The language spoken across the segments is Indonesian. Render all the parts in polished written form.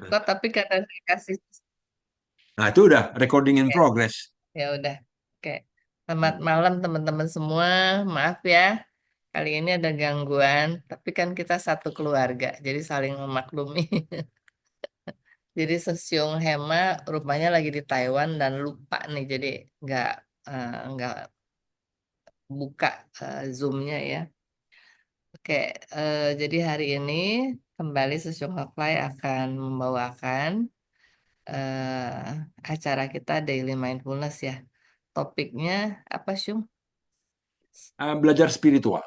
kok tapi kata saya kasih Nah, itu udah recording in ya, progress. ya udah. Oke. Selamat malam teman-teman semua. Maaf ya, kali ini ada gangguan, tapi kan kita satu keluarga, jadi saling memaklumi. Jadi Sesiung Hema rupanya lagi di Taiwan dan lupa nih, jadi nggak nggak buka Zoom-nya ya. Oke, jadi hari ini kembali Sesiung Hotline akan membawakan acara kita Daily Mindfulness ya. Topiknya apa, Syung? Belajar spiritual.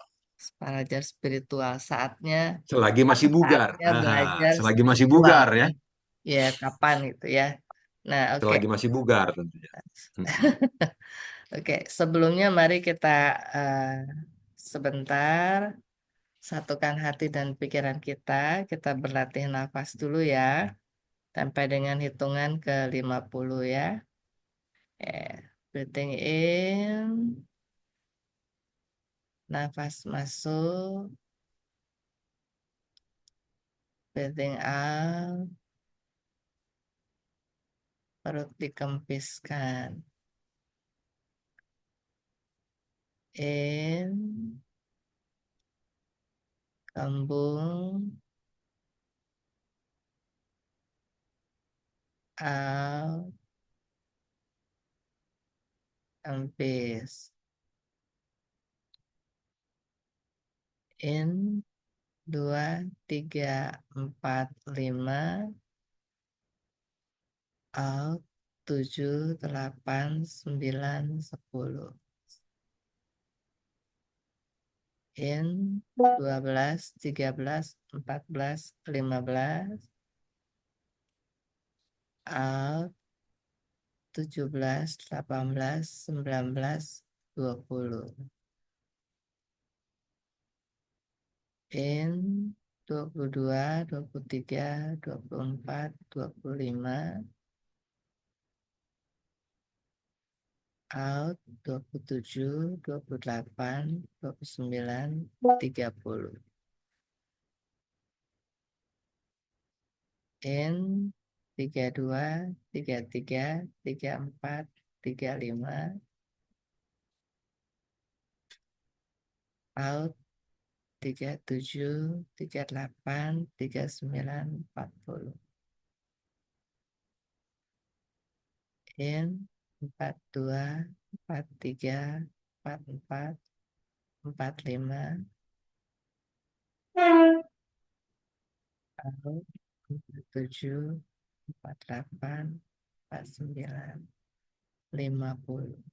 Belajar spiritual. Saatnya, Selagi masih kapan bugar. saatnya Aha, belajar selagi masih spiritual bugar ya. nih? Ya, kapan gitu ya. Nah, oke. Selagi masih bugar tentunya. Mm-mm. Oke, sebelumnya mari kita eh, sebentar satukan hati dan pikiran kita. Kita berlatih nafas dulu ya. Sampai dengan hitungan ke 50 ya. Breathing in, nafas masuk, breathing out, perut dikempiskan. In, kembung, out, kempis. In, 2, 3, 4, 5. Out, 7, 8, 9, 10. In, 12, 13, 14, 15. Out, 17, 18, 19, 20. In, 22, 23, 24, 25. Out, 27, 28, 29, 30. In, 32, 33, 34, 35. Out, 37, 38, 39, 40. In, 42, 43, 44, 45. Out, 47, 48, 49, 50.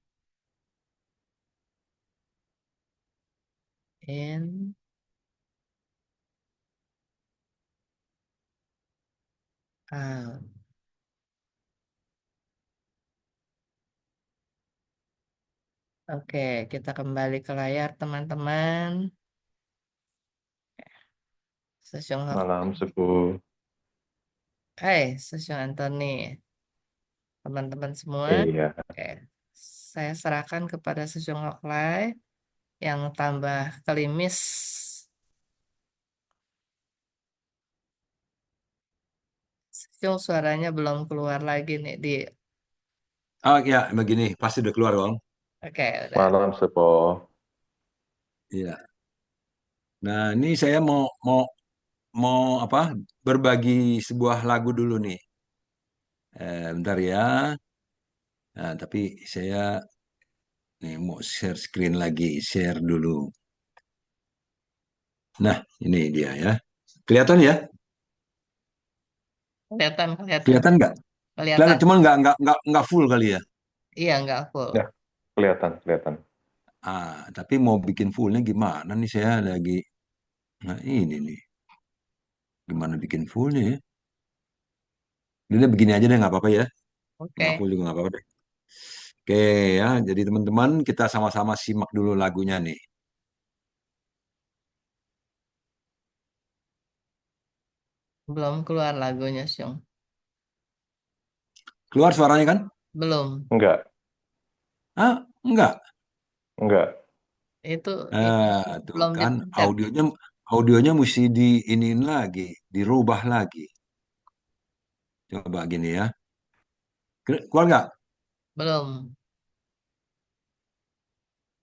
In, out. Oke, kita kembali ke layar teman-teman. Sesiung Hok. Malam, Suku. Hai, Sesiung Anthony. Teman-teman semua. Iya, Oke, saya serahkan kepada Sesiung Hoklai yang tambah kelimis. Sesiung suaranya belum keluar lagi nih di. Oh ya, begini, pasti udah keluar dong. Oke, udah. malam, Supo. Iya. Nah, ini saya mau mau mau apa? Berbagi sebuah lagu dulu nih. Bentar ya. Nah, tapi saya nih mau share screen lagi, share dulu. Nah, ini dia ya. Kelihatan ya? Kelihatan, kelihatan, Kelihatan nggak? kelihatan. Kelihatan, cuman nggak full kali ya. Iya, nggak full. Ya, kelihatan, kelihatan. Tapi mau bikin fullnya gimana nih? Saya lagi. Nah, ini nih. Gimana bikin fullnya ya? Udah begini aja deh, nggak apa-apa ya. Nggak Oke, full juga nggak apa-apa deh. Oke ya, jadi teman-teman kita sama-sama simak dulu lagunya nih. belum keluar lagunya, Syung. Keluar suaranya kan? Belum. Enggak, Enggak. enggak. Itu ini Tuh belum kan dipencet. audionya mesti diinin lagi, dirubah lagi. Coba gini ya. Keluar nggak? Belum.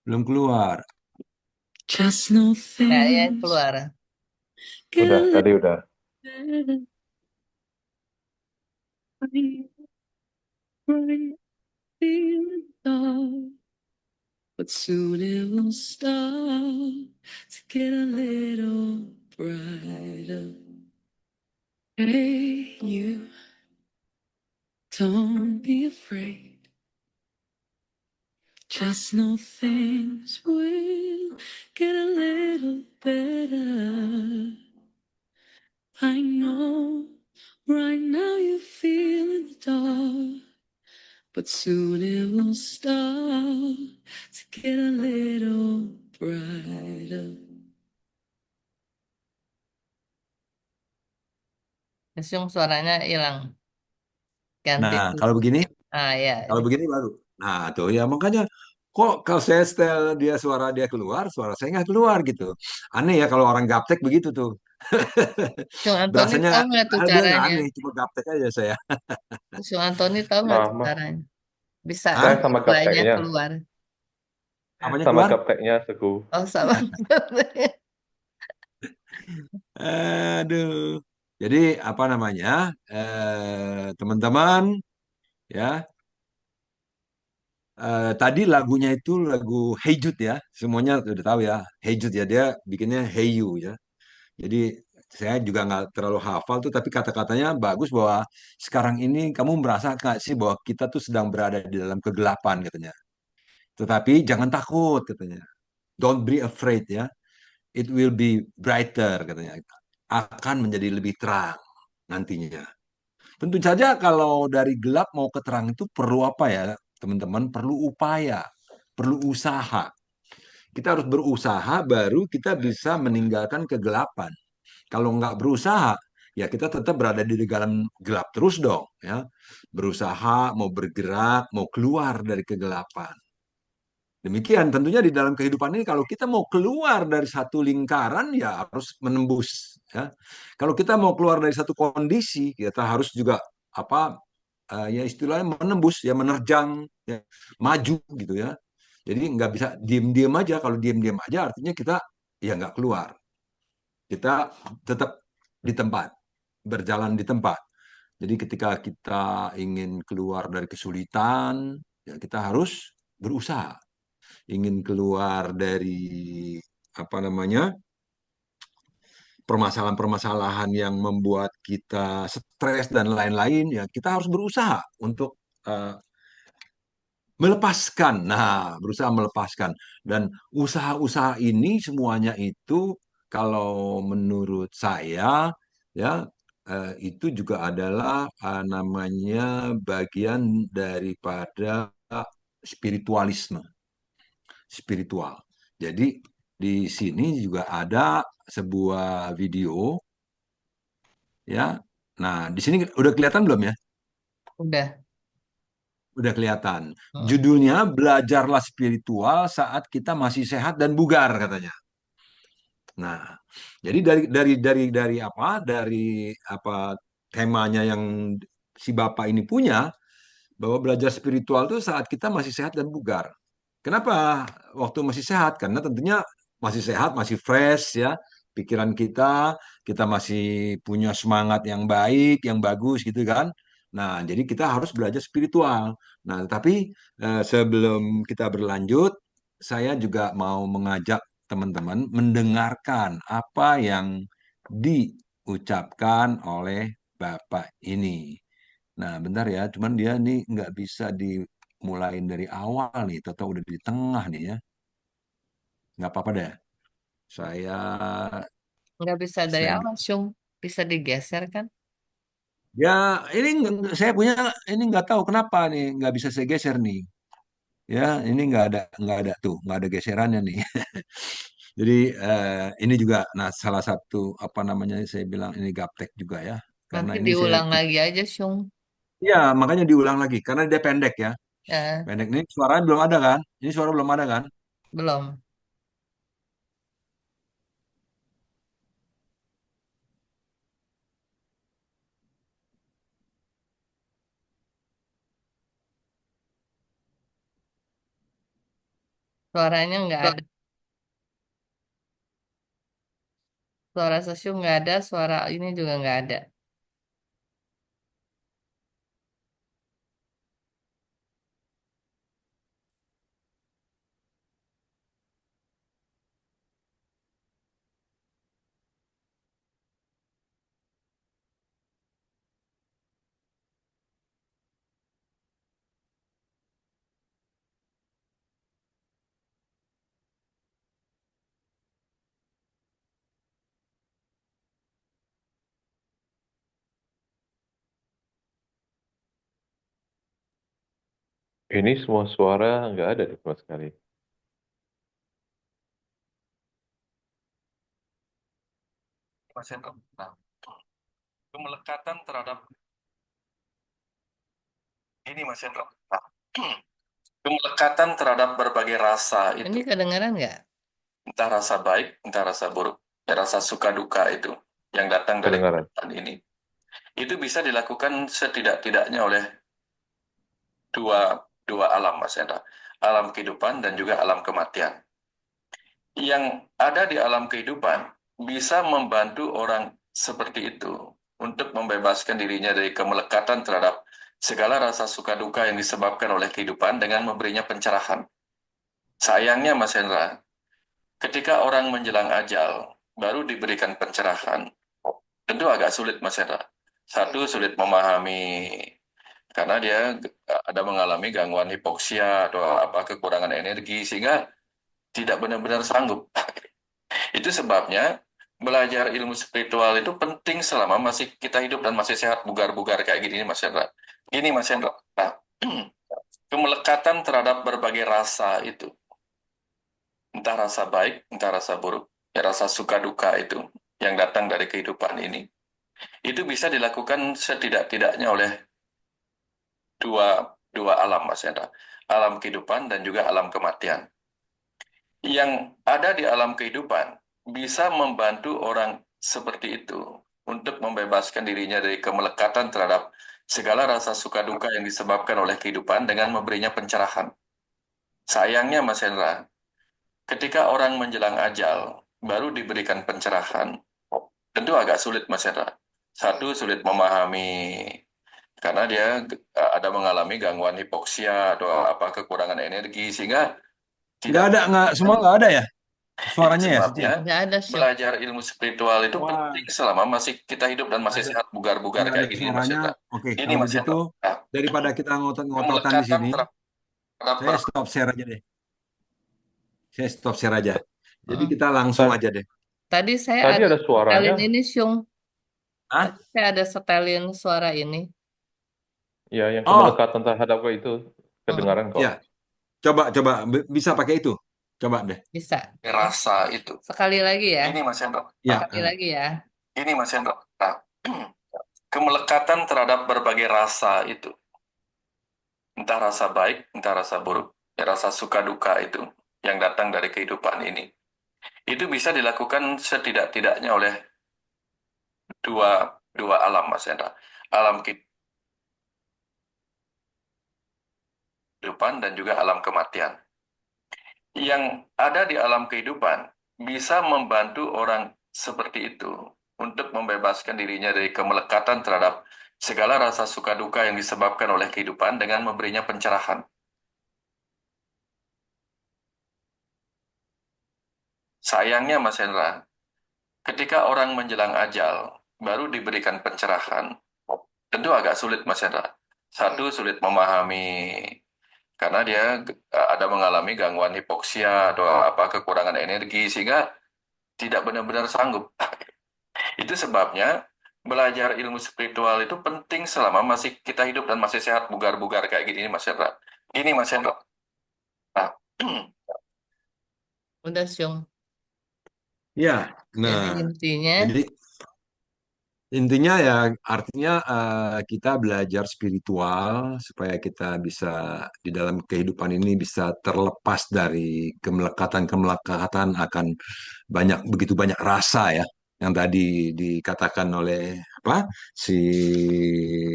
Belum keluar. Just know Kayaknya things keluar. get a Udah, little tadi udah. better. Right, feeling dark, but soon it will start to get a little brighter. Hey, you, don't be afraid. Just know things will get a little better. I know right now you feel in the dark, but soon it will start to get a little brighter. Langsung suaranya hilang. Ganti Nah, dulu. kalau begini, Ah ya, kalau begini baru. Nah, tuh ya makanya kok kalau saya setel dia suara dia keluar, suara saya nggak keluar gitu. Aneh ya kalau orang gaptek begitu tuh. Cung Antoni Berasanya tahu nggak tuh ada nggak caranya? aneh, cuma gaptek aja saya. Cung Antoni tahu nggak tuh Mama, caranya? Bisa saya Ah, sama dua-duanya gapteknya. keluar. apanya Sama keluar? gapteknya, Teguh. Oh sama. Aduh. Jadi apa namanya? Teman-teman ya, tadi lagunya itu lagu Hey Jude ya. Semuanya udah tahu ya. Hey Jude ya, dia bikinnya Hey You ya. Jadi saya juga nggak terlalu hafal tuh, tapi kata-katanya bagus bahwa sekarang ini kamu merasa nggak sih bahwa kita tuh sedang berada di dalam kegelapan katanya. Tetapi jangan takut katanya. Don't be afraid ya. It will be brighter katanya. Akan menjadi lebih terang nantinya. Tentu saja kalau dari gelap mau ke terang itu perlu apa ya, teman-teman? Perlu upaya, perlu usaha. Kita harus berusaha baru kita bisa meninggalkan kegelapan. Kalau nggak berusaha, ya kita tetap berada di dalam gelap terus dong, ya. Berusaha mau bergerak, mau keluar dari kegelapan. Demikian tentunya di dalam kehidupan ini kalau kita mau keluar dari satu lingkaran ya harus menembus ya. Kalau kita mau keluar dari satu kondisi kita harus juga apa ya istilahnya menembus ya menerjang ya maju gitu ya. Jadi nggak bisa diem-diem aja. Kalau diem-diem aja artinya kita ya nggak keluar. Kita tetap di tempat, berjalan di tempat. Jadi ketika kita ingin keluar dari kesulitan, ya kita harus berusaha. Ingin keluar dari apa namanya permasalahan-permasalahan yang membuat kita stres dan lain-lain, ya kita harus berusaha untuk uh, melepaskan. Nah, berusaha melepaskan. Dan usaha-usaha ini semuanya itu kalau menurut saya ya itu juga adalah namanya bagian daripada spiritualisme, spiritual. Jadi di sini juga ada sebuah video ya. Nah, di sini udah kelihatan belum ya? Udah. Udah kelihatan. Hmm. Judulnya Belajarlah Spiritual Saat Kita Masih Sehat dan Bugar katanya. Nah, jadi dari apa? Dari apa temanya yang si Bapak ini punya bahwa belajar spiritual itu saat kita masih sehat dan bugar. Kenapa waktu masih sehat? Karena tentunya masih sehat, masih fresh ya. Pikiran kita masih punya semangat yang baik, yang bagus gitu kan. Nah, jadi kita harus belajar spiritual. Nah, tapi sebelum kita berlanjut, saya juga mau mengajak teman-teman mendengarkan apa yang diucapkan oleh Bapak ini. Nah, bentar ya, cuman dia nih nggak bisa dimulain dari awal nih, atau udah di tengah nih ya. Nggak apa-apa deh. Saya Nggak bisa dari saya awal, Cung. Bisa digeser kan? ya ini saya punya ini nggak tahu kenapa nih nggak bisa saya geser nih. Ya, ini nggak ada tuh, nggak ada geserannya nih. Jadi ini juga nah salah satu apa namanya saya bilang ini gaptek juga ya. Karena Nanti ini saya diulang lagi aja, Cung. ya makanya diulang lagi karena dia pendek ya. Ya, Pendek nih suaranya belum ada kan? Ini suara belum ada kan? belum. Suaranya nggak ada. Suara sesium nggak ada. Suara ini juga nggak ada. Ini semua suara nggak ada di sama sekali. Mas Hendro. Nah, kemelekatan terhadap ini Mas Hendro. Nah, kemelekatan terhadap berbagai rasa Ini itu, kedengaran nggak? entah rasa baik, entah rasa buruk, rasa suka duka itu yang datang dari Kedengaran. kehidupan ini, itu bisa dilakukan setidak-tidaknya oleh dua dua alam Mas Hendra, alam kehidupan dan juga alam kematian. Yang ada di alam kehidupan bisa membantu orang seperti itu untuk membebaskan dirinya dari kemelekatan terhadap segala rasa suka duka yang disebabkan oleh kehidupan dengan memberinya pencerahan. Sayangnya Mas Hendra, ketika orang menjelang ajal baru diberikan pencerahan, tentu agak sulit Mas Hendra. Satu, sulit memahami karena dia ada mengalami gangguan hipoksia atau apa kekurangan energi sehingga tidak benar-benar sanggup. Itu sebabnya belajar ilmu spiritual itu penting selama masih kita hidup dan masih sehat bugar-bugar kayak gini Mas Hendra. Gini Mas Hendra. Nah, kemelekatan terhadap berbagai rasa itu, entah rasa baik, entah rasa buruk, rasa suka duka itu yang datang dari kehidupan ini, itu bisa dilakukan setidak-tidaknya oleh dua dua alam Mas Hendra, alam kehidupan dan juga alam kematian. Yang ada di alam kehidupan bisa membantu orang seperti itu untuk membebaskan dirinya dari kemelekatan terhadap segala rasa suka duka yang disebabkan oleh kehidupan dengan memberinya pencerahan. Sayangnya Mas Hendra, ketika orang menjelang ajal baru diberikan pencerahan, tentu agak sulit Mas Hendra. Satu, sulit memahami karena dia ada mengalami gangguan hipoksia atau apa kekurangan energi sehingga Nggak tidak. ada, semua nggak ada ya Itu suaranya ya, Siti ya? sebabnya Nggak ada syuk. belajar ilmu spiritual itu Wah, penting selama masih kita hidup dan masih ada, sehat bugar-bugar nggak ada kayak gini Mas suaranya. Hendra. Oke, Ini kalau Mas begitu Hendra. Nah, daripada kita ngotot-ngototan di kemelekatan sini, terhadap saya stop share aja deh. Saya stop share aja. Jadi Heeh. kita langsung Ta- aja deh. Tadi saya Tadi ada ada setelin suaranya, ini, Syung. Hah? Tadi saya ada setelin suara ini. ya yang Oh, kemelekatan terhadap itu Heeh. kedengaran kok. ya. Coba bisa pakai itu. Coba deh. Bisa. rasa itu. Sekali lagi ya. Ini Mas Hendra. Ya. Sekali lagi ya. Ini Mas Hendra. Nah, kemelekatan terhadap berbagai rasa itu, entah rasa baik, entah rasa buruk, rasa suka duka itu yang datang dari kehidupan ini, itu bisa dilakukan setidak-tidaknya oleh dua dua alam Mas Hendra, alam kehidupan dan juga alam kematian. Yang ada di alam kehidupan bisa membantu orang seperti itu untuk membebaskan dirinya dari kemelekatan terhadap segala rasa suka duka yang disebabkan oleh kehidupan dengan memberinya pencerahan. Sayangnya Mas Hendra, ketika orang menjelang ajal baru diberikan pencerahan, tentu agak sulit Mas Hendra. Satu, sulit memahami karena dia ada mengalami gangguan hipoksia atau apa kekurangan energi sehingga tidak benar-benar sanggup. Itu sebabnya belajar ilmu spiritual itu penting selama masih kita hidup dan masih sehat bugar-bugar kayak gini Mas Hendra. Ini Mas Hendra. Nah, Udah, Syung. Ya. Jadi Nah, intinya, jadi intinya ya artinya kita belajar spiritual supaya kita bisa di dalam kehidupan ini bisa terlepas dari kemelekatan-kemelekatan akan begitu banyak rasa ya yang tadi dikatakan oleh apa si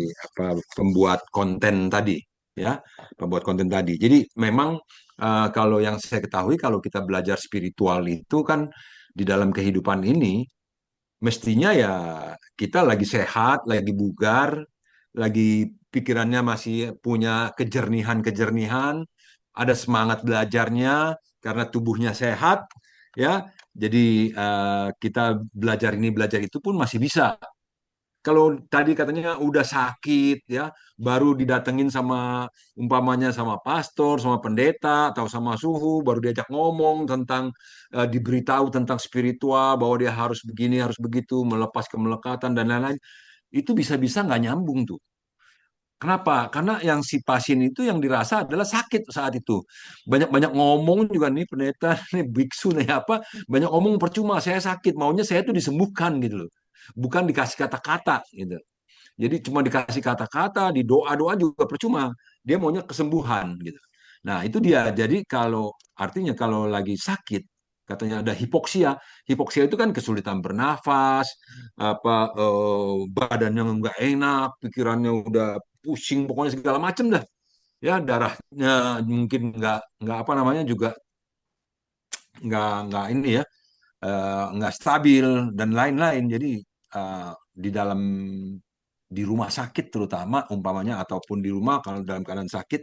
apa pembuat konten tadi ya, pembuat konten tadi. Jadi memang kalau yang saya ketahui kalau kita belajar spiritual itu kan di dalam kehidupan ini mestinya ya kita lagi sehat, lagi bugar, lagi pikirannya masih punya kejernihan-kejernihan, ada semangat belajarnya karena tubuhnya sehat, ya. Jadi kita belajar ini belajar itu pun masih bisa. Kalau tadi katanya udah sakit ya, baru didatengin sama umpamanya sama pastor, sama pendeta atau sama suhu, baru diajak ngomong tentang diberitahu tentang spiritual bahwa dia harus begini, harus begitu, melepas kemelekatan dan lain-lain. Itu bisa-bisa nggak nyambung tuh. Kenapa? Karena yang si pasien itu yang dirasa adalah sakit saat itu. Banyak-banyak ngomong juga nih pendeta, nih biksu nih apa, banyak ngomong percuma, saya sakit, maunya saya tuh disembuhkan gitu loh. Bukan dikasih kata-kata gitu. Jadi cuma dikasih kata-kata, di doa-doa juga percuma. Dia maunya kesembuhan gitu. Nah, itu dia. Jadi kalau artinya kalau lagi sakit, katanya ada hipoksia. Hipoksia itu kan kesulitan bernafas, apa badannya nggak enak, pikirannya udah pusing, pokoknya segala macam dah. Ya, darahnya mungkin nggak apa namanya juga nggak ini ya, nggak stabil dan lain-lain. Jadi di dalam di rumah sakit terutama umpamanya ataupun di rumah kalau dalam keadaan sakit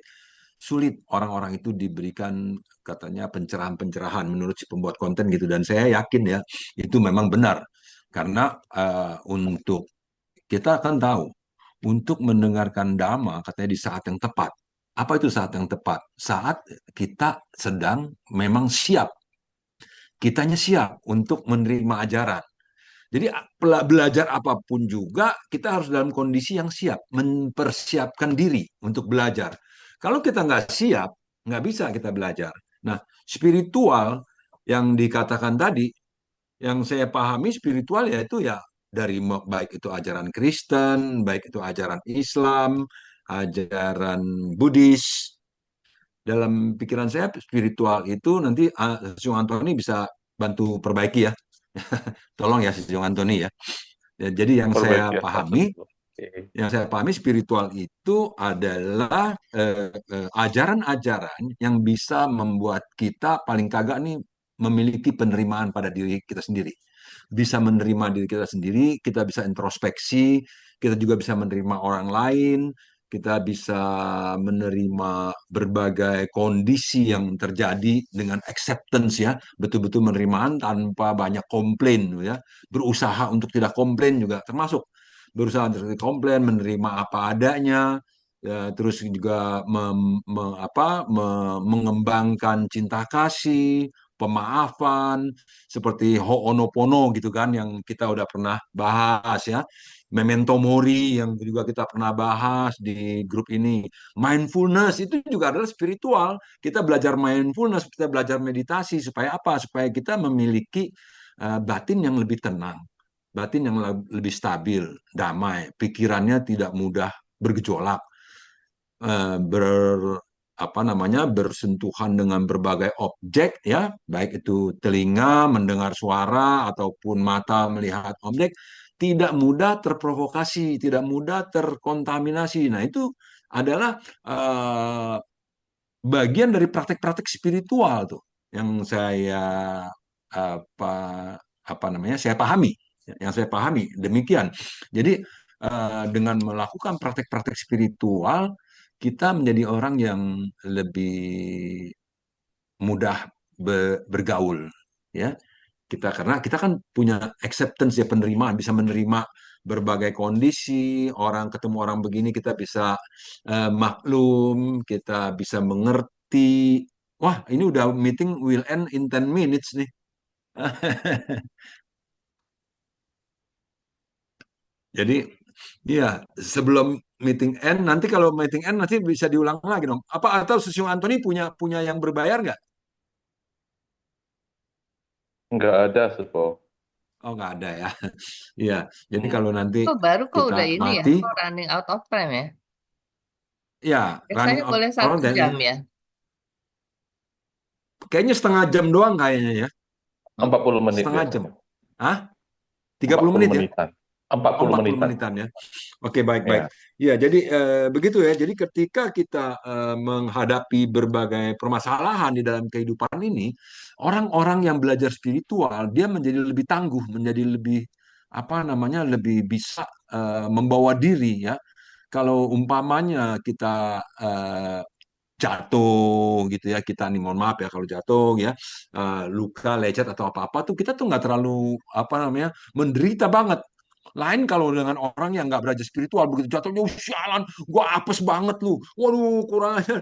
sulit orang-orang itu diberikan katanya pencerahan-pencerahan menurut si pembuat konten gitu dan saya yakin ya itu memang benar karena untuk kita akan tahu untuk mendengarkan dhamma katanya di saat yang tepat. Apa itu saat yang tepat? Saat kita sedang memang siap, kitanya siap untuk menerima ajaran. Jadi belajar apapun juga kita harus dalam kondisi yang siap, mempersiapkan diri untuk belajar. Kalau kita nggak siap, nggak bisa kita belajar. Nah, spiritual yang dikatakan tadi, yang saya pahami spiritual yaitu ya dari baik itu ajaran Kristen, baik itu ajaran Islam, ajaran Buddhis. Dalam pikiran saya spiritual itu nanti Sung Antoni bisa bantu perbaiki ya. Tolong ya Sung Antoni ya. Ya, jadi Perbaiki apa tuh? Oke. yang saya pahami spiritual itu adalah ajaran-ajaran yang bisa membuat kita paling kagak nih memiliki penerimaan pada diri kita sendiri. Bisa menerima diri kita sendiri, kita bisa introspeksi, kita juga bisa menerima orang lain, kita bisa menerima berbagai kondisi yang terjadi dengan acceptance ya, betul-betul menerimaan tanpa banyak komplain ya, berusaha untuk tidak komplain juga termasuk berusaha untuk tidak komplain, menerima apa adanya, ya, terus juga mengembangkan cinta kasih, pemaafan, seperti Ho'onopono gitu kan, yang kita udah pernah bahas ya. Memento Mori yang juga kita pernah bahas di grup ini. Mindfulness itu juga adalah spiritual. Kita belajar mindfulness, kita belajar meditasi supaya apa? Supaya kita memiliki batin yang lebih tenang, batin yang lebih stabil, damai, pikirannya tidak mudah bergejolak, ber apa namanya bersentuhan dengan berbagai objek ya, baik itu telinga mendengar suara ataupun mata melihat objek, tidak mudah terprovokasi, tidak mudah terkontaminasi. Nah, itu adalah bagian dari praktek-praktek spiritual tuh yang saya apa apa namanya saya pahami, yang saya pahami demikian. Jadi dengan melakukan praktek-praktek spiritual kita menjadi orang yang lebih mudah bergaul ya, kita karena kita kan punya acceptance ya, penerimaan, bisa menerima berbagai kondisi, orang ketemu orang begini kita bisa maklum, kita bisa mengerti. Wah, ini udah meeting will end in 10 minutes nih. Jadi iya, sebelum meeting end, nanti kalau meeting end nanti bisa diulang lagi dong. Apa atau Susyung Anthony punya punya yang berbayar nggak? Nggak ada, Supo. Oh, nggak ada ya. Iya, jadi Hmm. kalau nanti Kok baru kok kita udah ini ya? mati, Kok running out of time ya? ya Biasanya running out boleh orang 1 jam ya? kayaknya setengah jam doang kayaknya ya. 40 menit Setengah jam. biasanya. Hah? 30 40 menit ya? menitan. empat Oh, puluh 40 menitan. menitan ya. Oke, baik-baik. Ya, Ya, jadi begitu ya. Jadi ketika kita menghadapi berbagai permasalahan di dalam kehidupan ini, orang-orang yang belajar spiritual, dia menjadi lebih tangguh, menjadi lebih apa namanya, lebih bisa membawa diri ya. Kalau umpamanya kita jatuh gitu ya, kita nih mohon maaf ya kalau jatuh ya, luka, lecet atau apa-apa tuh kita tuh nggak terlalu apa namanya menderita banget. Lain kalau dengan orang yang nggak belajar spiritual, begitu jatuhnya, sialan, gua apes banget lu. Waduh, kurang aja.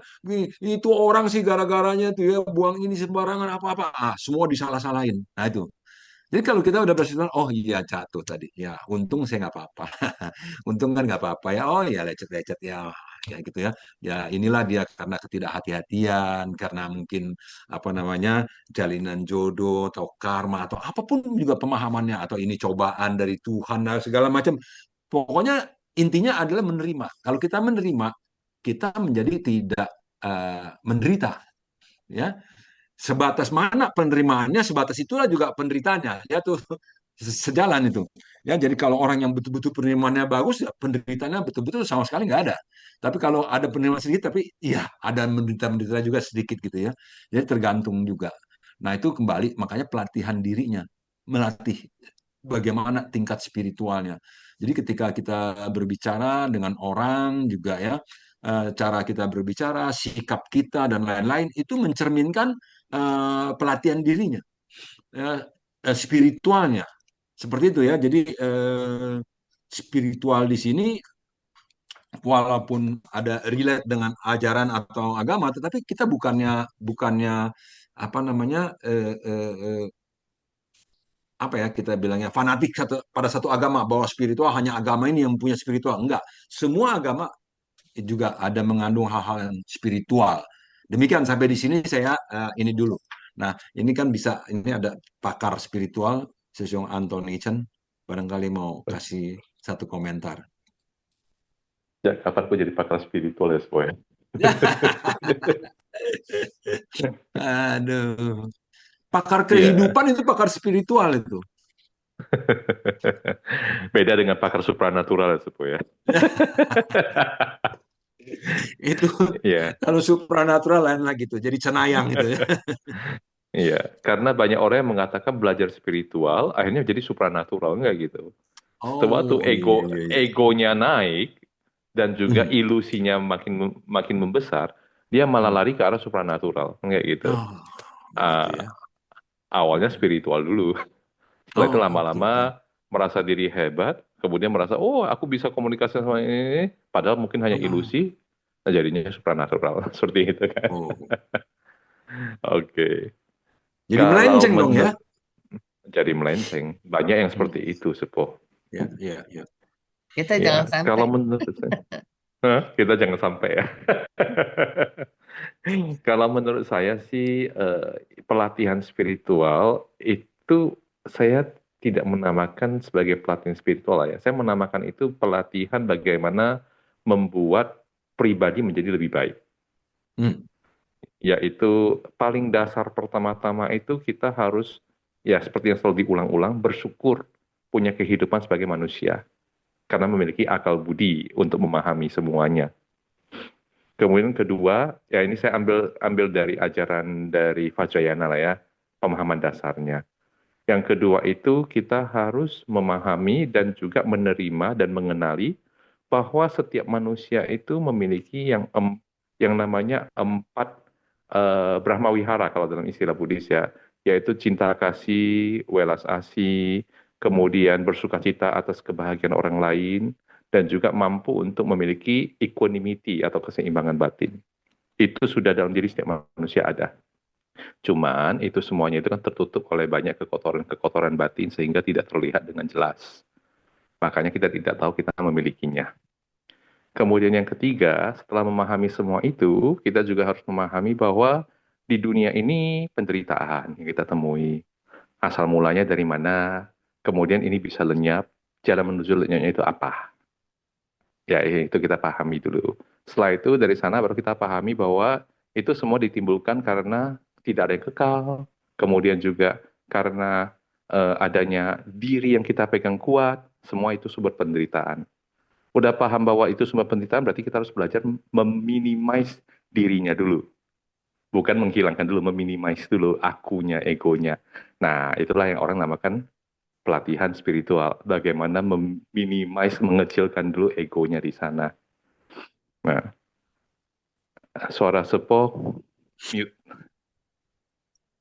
Itu orang sih gara-garanya tuh ya, buang ini sembarangan apa-apa. Ah, semua disalah-salahin. Nah itu. Jadi kalau kita udah berpikir, oh iya jatuh tadi, ya untung saya nggak apa-apa, untung kan nggak apa-apa ya, oh ya lecet-lecet ya, ya gitu ya, ya inilah dia karena ketidakhati-hatian, karena mungkin apa namanya jalinan jodoh atau karma atau apapun juga pemahamannya atau ini cobaan dari Tuhan dan segala macam, pokoknya intinya adalah menerima. Kalau kita menerima, kita menjadi tidak menderita, ya sebatas mana penerimaannya, sebatas itulah juga penderitaannya. Ya tuh sejalan itu. Ya, jadi kalau orang yang betul-betul penerimaannya bagus, ya penderitaannya betul-betul sama sekali nggak ada. Tapi kalau ada penerimaan sedikit, tapi iya ada menderita-menderita juga sedikit gitu ya. Jadi tergantung juga. Nah itu kembali, makanya pelatihan dirinya, melatih bagaimana tingkat spiritualnya. Jadi ketika kita berbicara dengan orang juga ya, cara kita berbicara, sikap kita dan lain-lain itu mencerminkan pelatihan dirinya, spiritualnya. Seperti itu ya. Jadi spiritual di sini walaupun ada relate dengan ajaran atau agama, tetapi kita bukannya bukannya apa namanya apa ya kita bilangnya fanatik pada satu agama bahwa spiritual hanya agama ini yang punya spiritual. Enggak, semua agama juga ada mengandung hal-hal yang spiritual. Demikian sampai di sini saya ini dulu. Nah, ini kan bisa ini ada pakar spiritual Sesyong Anthony Chen barangkali mau kasih satu komentar. ya kapan aku jadi pakar spiritual ya semua ya. Aduh, pakar Iya. kehidupan itu pakar spiritual itu. Beda dengan pakar supranatural ya semua ya. Itu Iya, kalau supranatural lain lagi tuh, jadi cenayang gitu ya. iya. Karena banyak orang yang mengatakan belajar spiritual akhirnya jadi supranatural enggak gitu. Sewaktu Oh iya iya iya. egonya naik dan juga Hmm, ilusinya makin makin membesar, dia malah hmm. lari ke arah supranatural, enggak gitu. Oh, begitu Ah, ya. awalnya spiritual dulu. Setelah itu Oh, oke lama-lama oke. merasa diri hebat, kemudian merasa, oh aku bisa komunikasi sama ini, padahal mungkin hanya Oh, ilusi, nah jadinya supranatural, seperti itu kan. oh. Oke, Jadi kalau melenceng dong ya. menurut jadi melenceng, banyak yang Hmm. seperti itu, Sepo. Ya, ya, ya. Kita jangan Ya, sampai. kalau menurut saya, hah? Kita jangan sampai ya. Kalau menurut saya sih pelatihan spiritual itu saya tidak menamakan sebagai pelatihan spiritual ya. Saya menamakan itu pelatihan bagaimana membuat pribadi menjadi lebih baik. Hmm. Yaitu paling dasar pertama-tama itu kita harus ya seperti yang selalu diulang-ulang bersyukur punya kehidupan sebagai manusia karena memiliki akal budi untuk memahami semuanya. Kemudian kedua, ya ini saya ambil dari ajaran dari Vajrayana lah ya, pemahaman dasarnya. Yang kedua itu kita harus memahami dan juga menerima dan mengenali bahwa setiap manusia itu memiliki yang namanya empat Brahma Wihara kalau dalam istilah Buddhis ya, yaitu cinta kasih, welas asih, kemudian bersukacita atas kebahagiaan orang lain, dan juga mampu untuk memiliki equanimity atau keseimbangan batin. Itu sudah dalam diri setiap manusia ada. Cuman itu semuanya itu kan tertutup oleh banyak kekotoran-kekotoran batin sehingga tidak terlihat dengan jelas. Makanya kita tidak tahu kita memilikinya. Kemudian yang ketiga, setelah memahami semua itu, kita juga harus memahami bahwa di dunia ini penderitaan yang kita temui. Asal mulanya dari mana, kemudian ini bisa lenyap, jalan menuju lenyapnya itu apa. Ya, itu kita pahami dulu. Setelah itu dari sana baru kita pahami bahwa itu semua ditimbulkan karena tidak ada yang kekal. Kemudian juga karena adanya diri yang kita pegang kuat, Semua itu sumber penderitaan. Udah paham bahwa itu sumber penderitaan, berarti kita harus belajar meminimize dirinya dulu. Bukan menghilangkan dulu, meminimize dulu akunya, egonya. Nah, itulah yang orang namakan pelatihan spiritual. Bagaimana meminimize, mengecilkan dulu egonya di sana. Nah, suara Sepo, mute.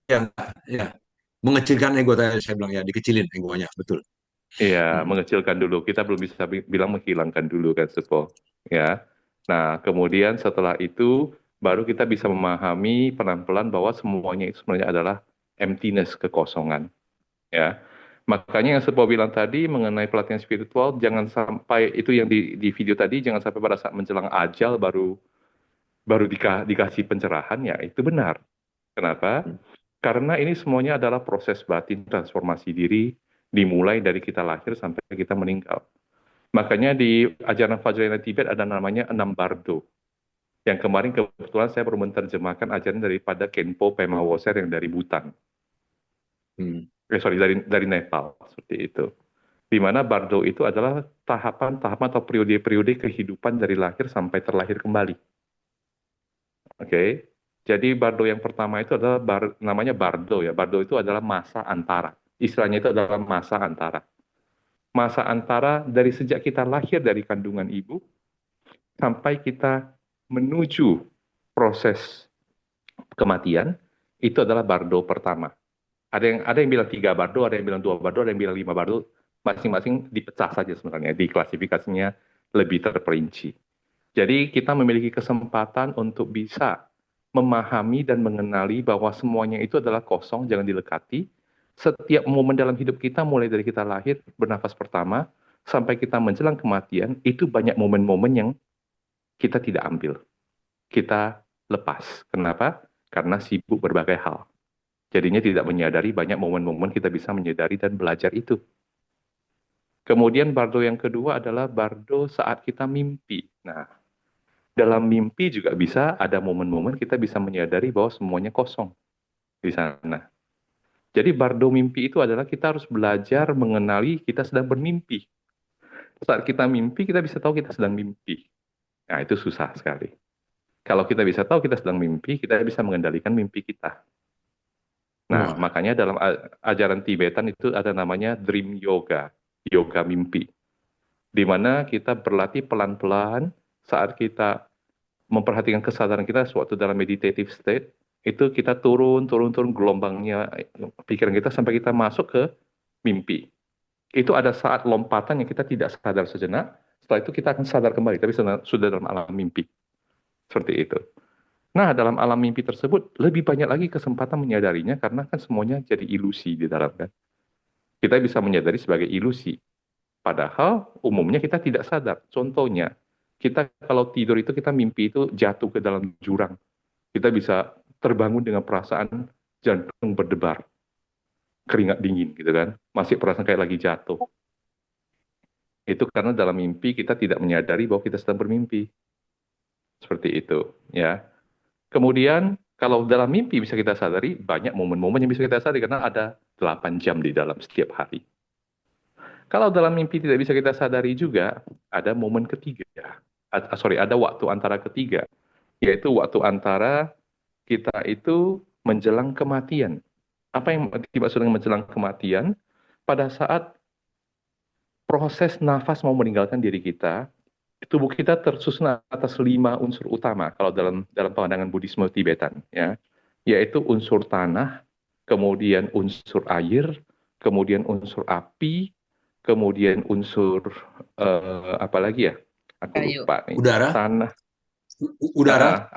Ya, ya. Mengecilkan ego tadi saya bilang ya, dikecilin egonya, betul. Iya, mengecilkan dulu. Kita belum bisa bilang menghilangkan dulu kan, Sepo. Ya. Nah, kemudian setelah itu baru kita bisa memahami pelan-pelan bahwa semuanya itu sebenarnya adalah emptiness, kekosongan. Ya. Makanya yang Sepo bilang tadi mengenai pelatihan spiritual, jangan sampai itu yang di video tadi, jangan sampai pada saat menjelang ajal baru dikasih pencerahan, ya itu benar. Kenapa? Karena ini semuanya adalah proses batin transformasi diri, dimulai dari kita lahir sampai kita meninggal. Makanya di ajaran Vajrayana Tibet ada namanya 6 bardo. Yang kemarin kebetulan saya baru menerjemahkan ajaran daripada Khenpo Pema Woser yang dari Bhutan. Dari Nepal, seperti itu. Di mana bardo itu adalah tahapan-tahapan atau periode-periode kehidupan dari lahir sampai terlahir kembali. Oke. Jadi bardo yang pertama itu adalah namanya bardo ya. Bardo itu adalah masa antara. Istilahnya itu adalah masa antara. Masa antara dari sejak kita lahir dari kandungan ibu sampai kita menuju proses kematian, itu adalah bardo pertama. Ada yang bilang 3 bardo, ada yang bilang 2 bardo, ada yang bilang 5 bardo. Masing-masing dipecah saja sebenarnya. Di klasifikasinya lebih terperinci. Jadi kita memiliki kesempatan untuk bisa memahami dan mengenali bahwa semuanya itu adalah kosong, jangan dilekati. Setiap momen dalam hidup kita, mulai dari kita lahir, bernafas pertama, sampai kita menjelang kematian, itu banyak momen-momen yang kita tidak ambil. Kita lepas. Kenapa? Karena sibuk berbagai hal. Jadinya tidak menyadari banyak momen-momen kita bisa menyadari dan belajar itu. Kemudian bardo yang kedua adalah bardo saat kita mimpi. Nah, dalam mimpi juga bisa ada momen-momen kita bisa menyadari bahwa semuanya kosong di sana. Jadi bardo mimpi itu adalah kita harus belajar mengenali kita sedang bermimpi. Saat kita mimpi, kita bisa tahu kita sedang mimpi. Nah, itu susah sekali. Kalau kita bisa tahu kita sedang mimpi, kita bisa mengendalikan mimpi kita. Nah, makanya dalam ajaran Tibetan itu ada namanya dream yoga, yoga mimpi. Di mana kita berlatih pelan-pelan saat kita memperhatikan kesadaran kita suatu dalam meditative state, itu kita turun gelombangnya pikiran kita sampai kita masuk ke mimpi. Itu ada saat lompatan yang kita tidak sadar sejenak, setelah itu kita akan sadar kembali, tapi sudah dalam alam mimpi. Seperti itu. Nah, dalam alam mimpi tersebut, lebih banyak lagi kesempatan menyadarinya, karena kan semuanya jadi ilusi di dalam kan. Kita bisa menyadari sebagai ilusi. Padahal umumnya kita tidak sadar. Contohnya, kita kalau tidur itu kita mimpi itu jatuh ke dalam jurang. Kita bisa terbangun dengan perasaan jantung berdebar, keringat dingin gitu kan, masih perasaan kayak lagi jatuh. Itu karena dalam mimpi kita tidak menyadari bahwa kita sedang bermimpi. Seperti itu, ya. Kemudian kalau dalam mimpi bisa kita sadari, banyak momen-momen yang bisa kita sadari karena ada 8 jam di dalam setiap hari. Kalau dalam mimpi tidak bisa kita sadari juga, ada momen ketiga. Ada waktu antara ketiga, yaitu waktu antara kita itu menjelang kematian. Apa yang dimaksud dengan menjelang kematian? Pada saat proses nafas mau meninggalkan diri kita, tubuh kita tersusun atas 5 unsur utama kalau dalam pandangan Buddhisme Tibetan, ya, yaitu unsur tanah, kemudian unsur air, kemudian unsur api, kemudian unsur apa lagi ya? Aku Kayu. lupa nih. Udara. Tanah. Udara.